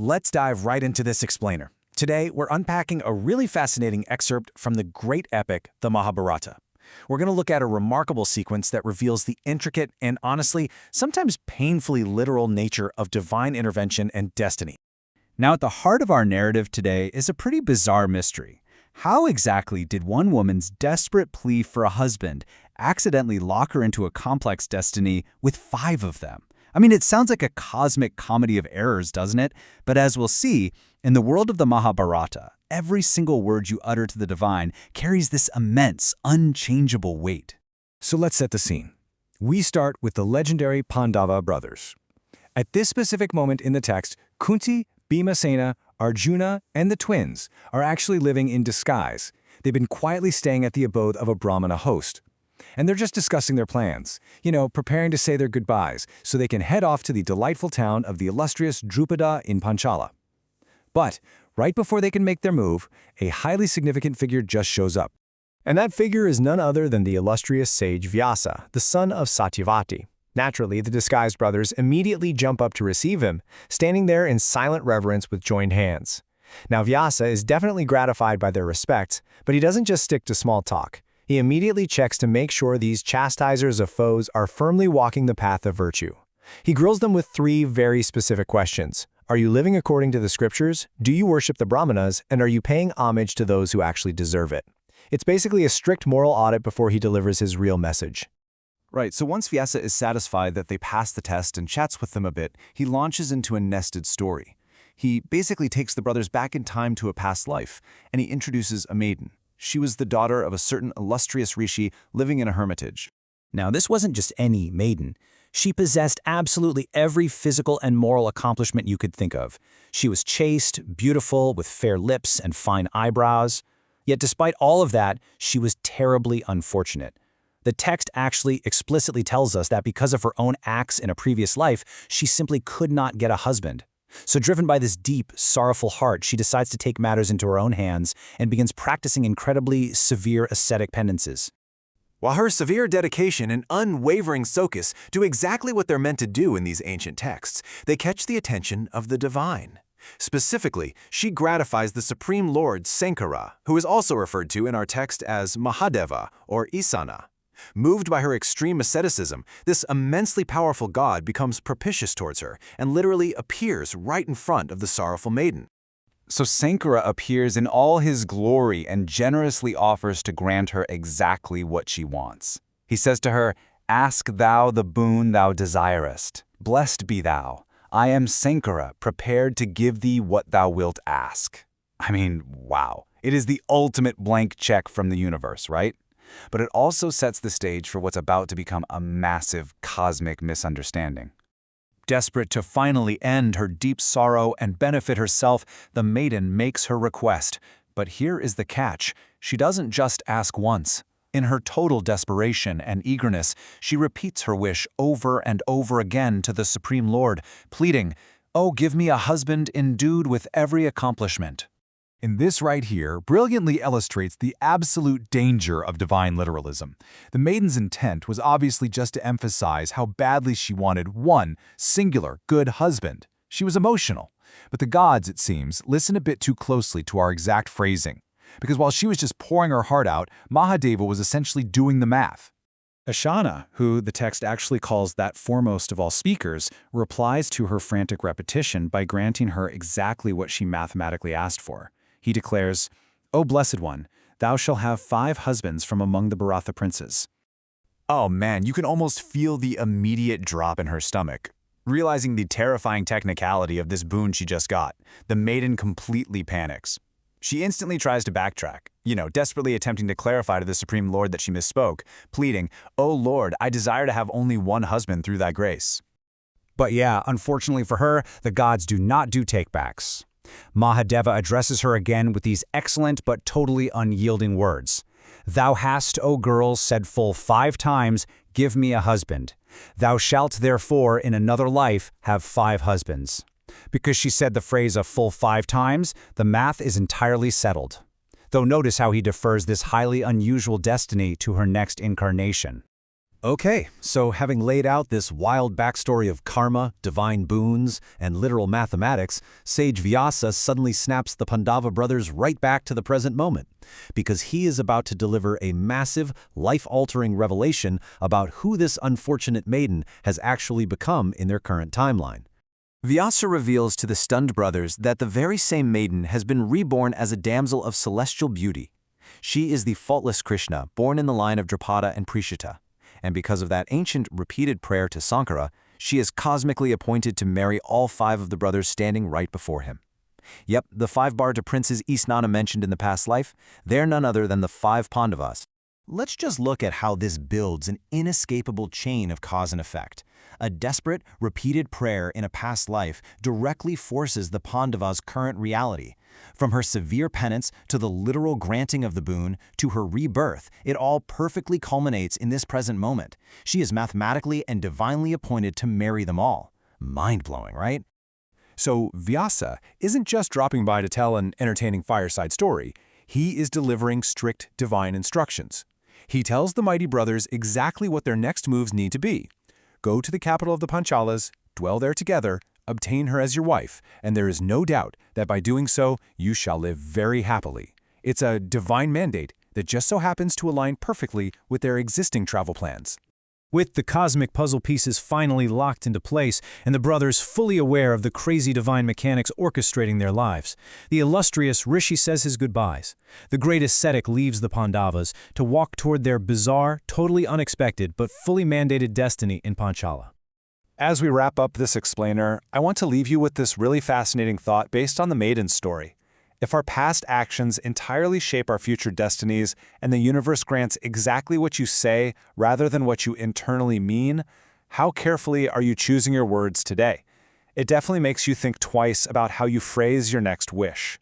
Let's dive right into this explainer. Today, we're unpacking a really fascinating excerpt from the great epic, the Mahabharata. We're going to look at a remarkable sequence that reveals the intricate and honestly, sometimes painfully literal nature of divine intervention and destiny. Now, at the heart of our narrative today is a pretty bizarre mystery. How exactly did one woman's desperate plea for a husband accidentally lock her into a complex destiny with 5 of them? I mean, it sounds like a cosmic comedy of errors, doesn't it? But as we'll see, in the world of the Mahabharata, every single word you utter to the divine carries this immense, unchangeable weight. So let's set the scene. We start with the legendary Pandava brothers. At this specific moment in the text, Kunti, Bhimasena, Arjuna, and the twins are actually living in disguise. They've been quietly staying at the abode of a Brahmana host. And they're just discussing their plans, preparing to say their goodbyes so they can head off to the delightful town of the illustrious Drupada in Panchala. But right before they can make their move, a highly significant figure just shows up. And that figure is none other than the illustrious sage Vyasa, the son of Satyavati. Naturally, the disguised brothers immediately jump up to receive him, standing there in silent reverence with joined hands. Now, Vyasa is definitely gratified by their respect, but he doesn't just stick to small talk. He immediately checks to make sure these chastisers of foes are firmly walking the path of virtue. He grills them with 3 very specific questions. Are you living according to the scriptures? Do you worship the Brahmanas? And are you paying homage to those who actually deserve it? It's basically a strict moral audit before he delivers his real message. Right, so once Vyasa is satisfied that they passed the test and chats with them a bit, he launches into a nested story. He basically takes the brothers back in time to a past life, and he introduces a maiden. She was the daughter of a certain illustrious Rishi living in a hermitage. Now, this wasn't just any maiden. She possessed absolutely every physical and moral accomplishment you could think of. She was chaste, beautiful, with fair lips and fine eyebrows. Yet despite all of that, she was terribly unfortunate. The text actually explicitly tells us that because of her own acts in a previous life, she simply could not get a husband. So driven by this deep, sorrowful heart, she decides to take matters into her own hands and begins practicing incredibly severe ascetic penances. While her severe dedication and unwavering focus do exactly what they're meant to do in these ancient texts, they catch the attention of the divine. Specifically, she gratifies the Supreme Lord Sankara, who is also referred to in our text as Mahadeva or Isana. Moved by her extreme asceticism, this immensely powerful god becomes propitious towards her and literally appears right in front of the sorrowful maiden. So Sankara appears in all his glory and generously offers to grant her exactly what she wants. He says to her, "Ask thou the boon thou desirest. Blessed be thou. I am Sankara, prepared to give thee what thou wilt ask." I mean, wow. It is the ultimate blank check from the universe, right? But it also sets the stage for what's about to become a massive cosmic misunderstanding. Desperate to finally end her deep sorrow and benefit herself, the maiden makes her request. But here is the catch. She doesn't just ask once. In her total desperation and eagerness, she repeats her wish over and over again to the Supreme Lord, pleading, "Oh, give me a husband endued with every accomplishment." And this right here brilliantly illustrates the absolute danger of divine literalism. The maiden's intent was obviously just to emphasize how badly she wanted one singular good husband. She was emotional. But the gods, it seems, listen a bit too closely to our exact phrasing. Because while she was just pouring her heart out, Mahadeva was essentially doing the math. Ashana, who the text actually calls that foremost of all speakers, replies to her frantic repetition by granting her exactly what she mathematically asked for. He declares, "O Blessed One, thou shalt have 5 husbands from among the Bharatha princes." Oh man, you can almost feel the immediate drop in her stomach. Realizing the terrifying technicality of this boon she just got, the maiden completely panics. She instantly tries to backtrack, desperately attempting to clarify to the Supreme Lord that she misspoke, pleading, "O Lord, I desire to have only one husband through thy grace." But yeah, unfortunately for her, the gods do not do takebacks. Mahadeva addresses her again with these excellent but totally unyielding words. "Thou hast, O girl, said full 5 times, give me a husband. Thou shalt therefore in another life have 5 husbands." Because she said the phrase a full 5 times, the math is entirely settled. Though notice how he defers this highly unusual destiny to her next incarnation. Okay, so having laid out this wild backstory of karma, divine boons, and literal mathematics, sage Vyasa suddenly snaps the Pandava brothers right back to the present moment, because he is about to deliver a massive, life-altering revelation about who this unfortunate maiden has actually become in their current timeline. Vyasa reveals to the stunned brothers that the very same maiden has been reborn as a damsel of celestial beauty. She is the faultless Krishna, born in the line of Drupada and Prishita. And because of that ancient repeated prayer to Sankara, she is cosmically appointed to marry all 5 of the brothers standing right before him. Yep, the 5 Bharata princes Isnana mentioned in the past life, they're none other than the 5 Pandavas. Let's just look at how this builds an inescapable chain of cause and effect. A desperate, repeated prayer in a past life directly forces the Pandavas' current reality. From her severe penance to the literal granting of the boon to her rebirth, it all perfectly culminates in this present moment. She is mathematically and divinely appointed to marry them all. Mind-blowing, right? So Vyasa isn't just dropping by to tell an entertaining fireside story. He is delivering strict divine instructions. He tells the mighty brothers exactly what their next moves need to be. Go to the capital of the Panchalas, dwell there together, obtain her as your wife, and there is no doubt that by doing so, you shall live very happily. It's a divine mandate that just so happens to align perfectly with their existing travel plans. With the cosmic puzzle pieces finally locked into place and the brothers fully aware of the crazy divine mechanics orchestrating their lives, the illustrious Rishi says his goodbyes. The great ascetic leaves the Pandavas to walk toward their bizarre, totally unexpected, but fully mandated destiny in Panchala. As we wrap up this explainer, I want to leave you with this really fascinating thought based on the maiden's story. If our past actions entirely shape our future destinies and the universe grants exactly what you say rather than what you internally mean, how carefully are you choosing your words today? It definitely makes you think twice about how you phrase your next wish.